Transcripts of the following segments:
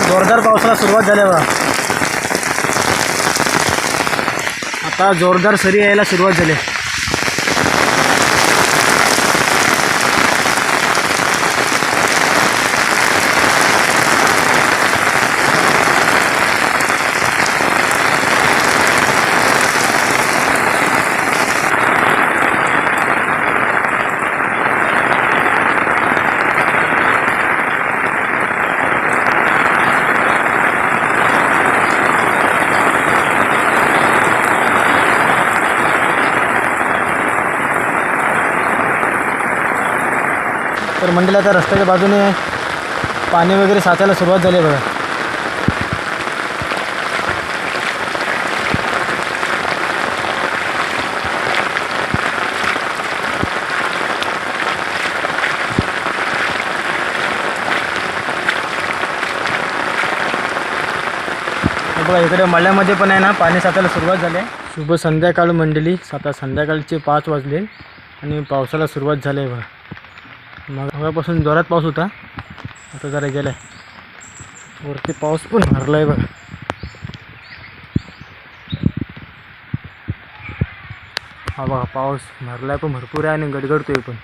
जोरदार पावसाला सुरुवात झाली बघा. आता जोरदार सरी यायला सुरुवात झाली. तर मंडळी आता रस्त्याच्या बाजूने पाणी वगैरे साचायला सुरुवात झाली आहे बघा. बघा इकडे मळ्यामध्ये पण आहे ना पाणी साचायला सुरुवात झाली आहे. शुभ संध्याकाळ मंडळी. आता संध्याकाळचे 5 वाजले आणि पावसाला सुरुवात झाली आहे बघा. मगापासून जोरात पाऊस होता, आता जरा गेलाय. वरती पाऊस पण भरलाय बघा. हा बघा पाऊस भरलाय पण भरपूर आहे आणि गडगडतोय पण.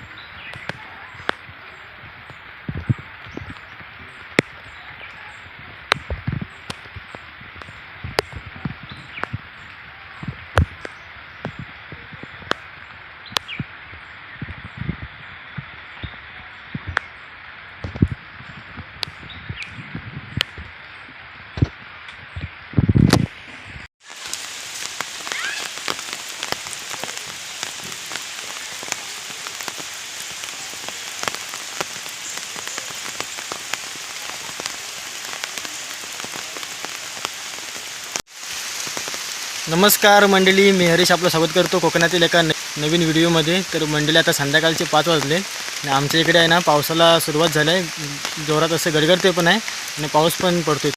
नमस्कार मंडळी, मी हरीश आपलं स्वागत करतो कोकणातील एका नवीन व्हिडिओमध्ये. तर मंडळी आता संध्याकाळचे 5 वाजले आणि आमच्या इकडे आहे ना पावसाला सुरुवात झाली आहे. जोरात असं गडगडते पण आहे आणि पाऊस पण पडतोय.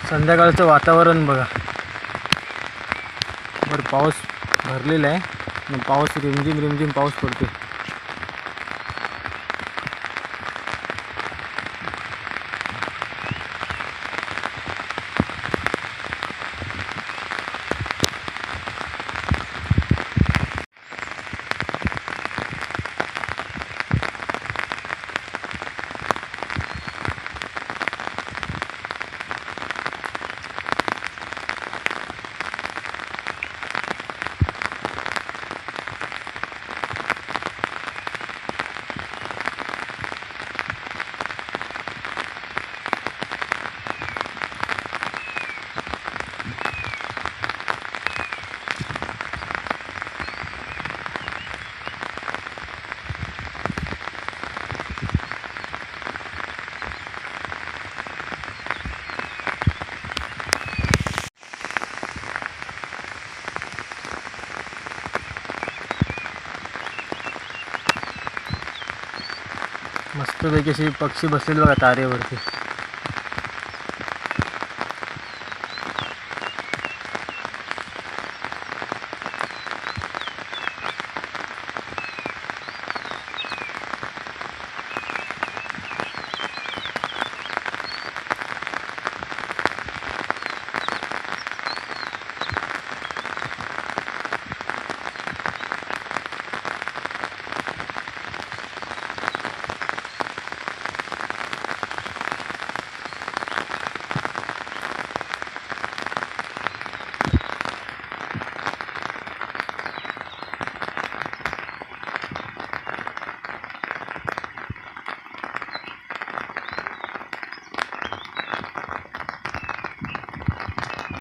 संध्याकाळचं वातावरण बघा. बरं पाऊस भरलेला आहे आणि पाऊस रिमझिम रिमझिम पाऊस पडतोय. मस्तपैकी असे पक्षी बसलेले बघा तारेवरती.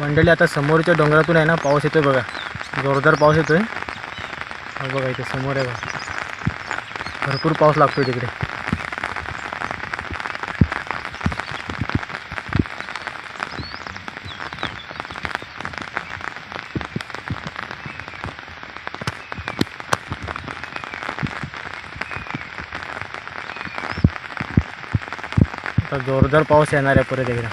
मंडळी आता समोरच्या डोंगरातून आहे ना पाऊस येतोय बघा. जोरदार पाऊस येतोय. हा बघा इथे समोर आहे बघा. भरपूर पाऊस लागतोय तिकडे. आता जोरदार पाऊस येणार आहे परत एकदा.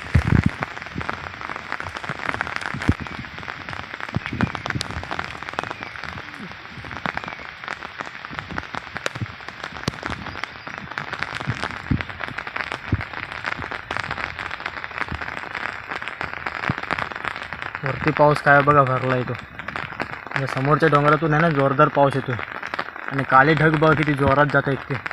वरती पाऊस काय बघा भरला येतो. म्हणजे समोरच्या डोंगरातून आहे ना जोरदार पाऊस येतो आणि काळे ढग बघा किती जोरात जात आहेत ते.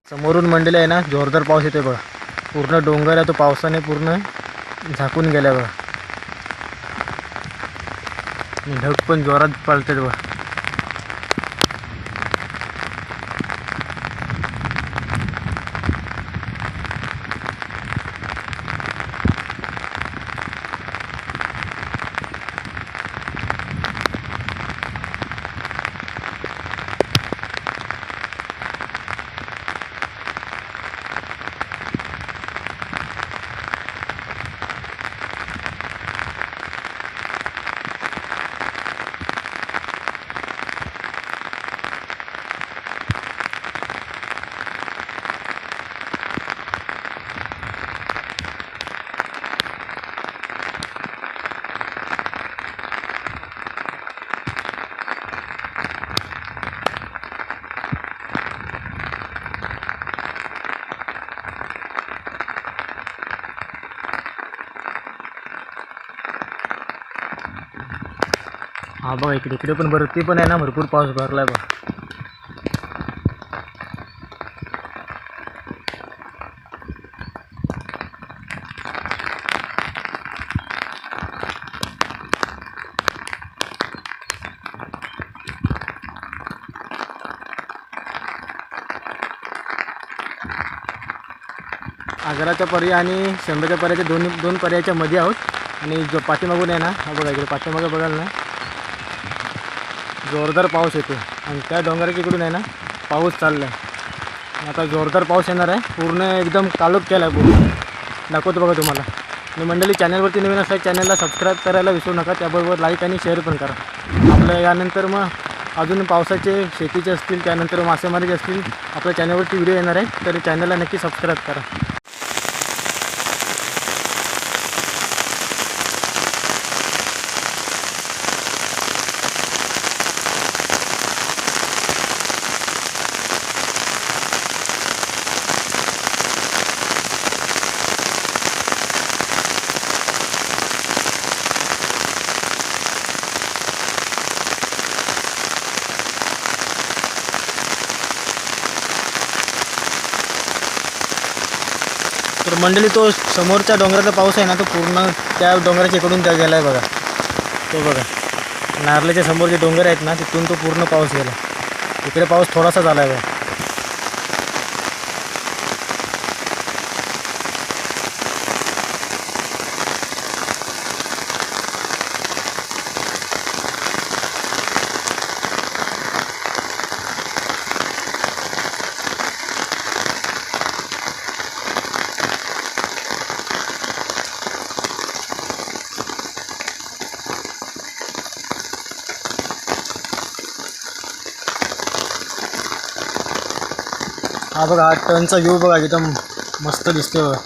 समोरून मंडळी आहे ना जोरदार पाऊस येतोय बघा. पूर्ण डोंगर आहे तो पावसाने पूर्ण झाकून गेला बघा. आणि ढग पण जोरात पळतात बघा. हा बघा इकडे पण भरती पण आहे ना भरपूर पाऊस भरलाय बघा. आग्राच्या पर्याय आणि शेंब्याच्या पर्यायाच्या दोन पर्यायाच्या मध्ये आहोत. आणि जो पाठीमागून आहे ना हा बघा इकडे पाठीमागं बघाल ना जोरदार पाऊस येतो आणि त्या डोंगराच्या इकडून आहे ना पाऊस चालला आहे. आता जोरदार पाऊस येणार आहे. पूर्ण एकदम काळोख केला आहे पूर्ण. दाखवतो बघा तुम्हाला. आणि मंडळी चॅनलवरती नवीन असल्या चॅनलला सबस्क्राईब करायला विसरू नका. त्याबरोबर लाईक आणि शेअर पण करा. आपल्या यानंतर मग अजून पावसाचे शेतीचे असतील त्यानंतर मासेमारीचे असतील आपल्या चॅनलवरती व्हिडिओ येणार आहे. तर चॅनलला नक्की सबस्क्राईब करा. तर मंडळी तो समोरच्या डोंगराचा पाऊस आहे ना तो पूर्ण त्या डोंगराच्या इकडून त्या गेला आहे बघा. तो बघा नारळीच्या समोर जे डोंगर आहेत ना तिथून तो पूर्ण पाऊस गेला. इकडे पाऊस थोडासा झाला आहे बघा. हा बघा हा टनचा व्ह्यू बघा एकदम मस्त दिसते बघा.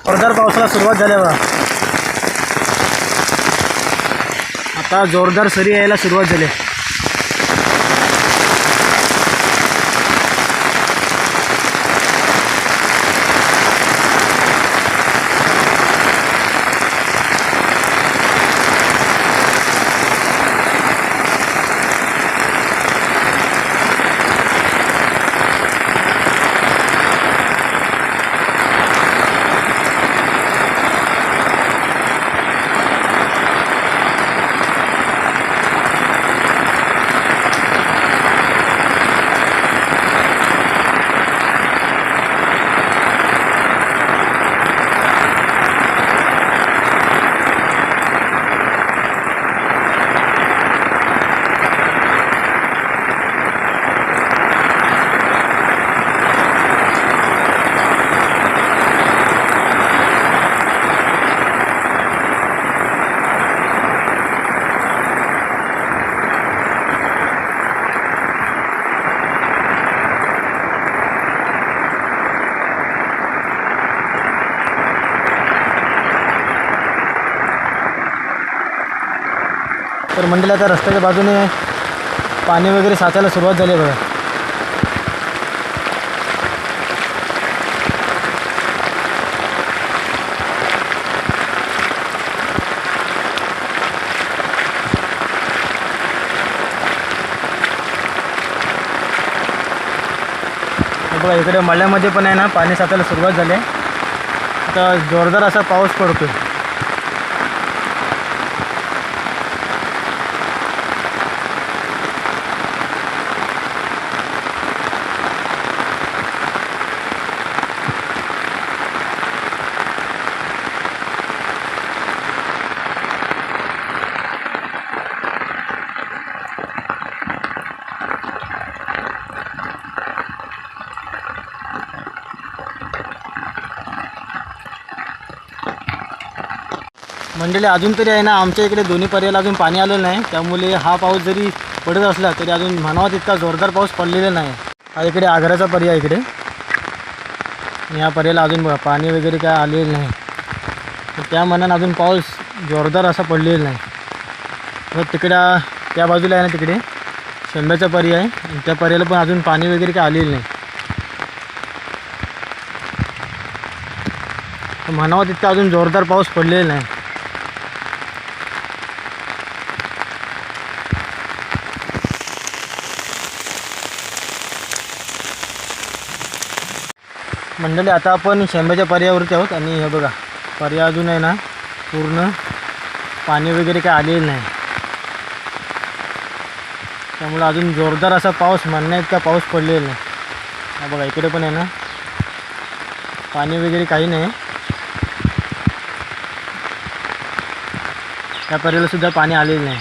जोरदार पावसाला सुरुवात झाली बघा. आता जोरदार सरी यायला सुरुवात झाली. तर मंडळी आता रस्त्याच्या बाजूने पाणी वगैरे साचायला सुरुवात झाली आहे बघा. बघा इकडे मळ्यामध्ये पण आहे ना पाणी साचायला सुरुवात झाली आहे. आता जोरदार असा पाऊस पडतोय. मंडळी अजून तरी आहे ना आमच्या इकडे दोन्ही पर्यायाला अजून पाणी आलेलं नाही. त्यामुळे हा पाऊस जरी पडत असला तरी अजून म्हणावा तितका जोरदार पाऊस पडलेला नाही. हा इकडे आग्र्याचा पर्याय इकडे. या पर्यायाला अजून बघा पाणी वगैरे काय आलेलं नाही. तर त्या मनानं अजून पाऊस जोरदार असा पडलेला नाही. तर तिकडं त्या बाजूला आहे ना तिकडे शेंब्याचा पर्याय आणि त्या पर्यायाला पण अजून पाणी वगैरे काय आलेलं नाही. तर म्हणावा तितका अजून जोरदार पाऊस पडलेला नाही. मंडळी आता आपण शेंब्याच्या पर्यायावरती आहोत आणि हे बघा पर्याय अजून आहे ना पूर्ण पाणी वगैरे काय आलेलं नाही. त्यामुळे अजून जोरदार असा पाऊस म्हणण्या इतका पाऊस पडलेला नाही. हा बघा इकडे पण आहे ना पाणी वगैरे काही नाही. त्या पर्यायाला सुद्धा पाणी आलेलं नाही.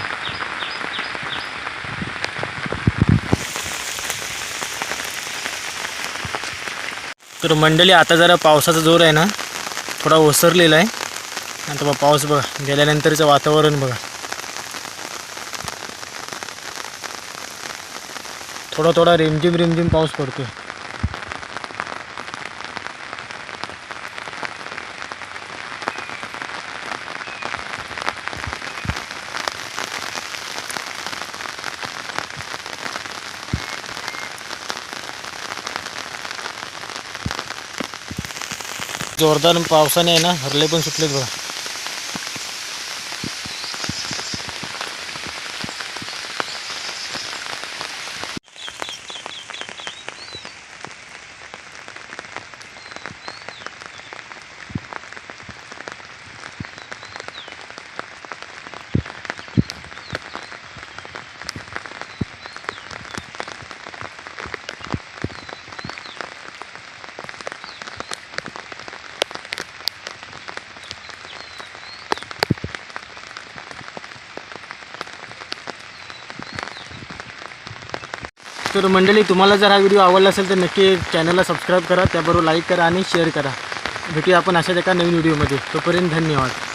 तर मंडळी आता जरा पावसाचा जोर आहे ना थोडा ओसरलेला आहे. आता बघा पाऊस बघा गेल्यानंतरचं वातावरण बघा थोडा थोडा रिमझिम रिमझिम पाऊस पडतोय. जोरदार पावसाने आहे ना हरले पण सुटलेत बघा. तर मंडळी तुम्हाला जर हा व्हिडिओ आवडला असेल तर नक्की चॅनलला सबस्क्राईब करा. त्याबरोबर लाईक करा आणि शेअर करा. भेटूया आपण अशाच एका नवीन व्हिडिओमध्ये. तोपर्यंत धन्यवाद.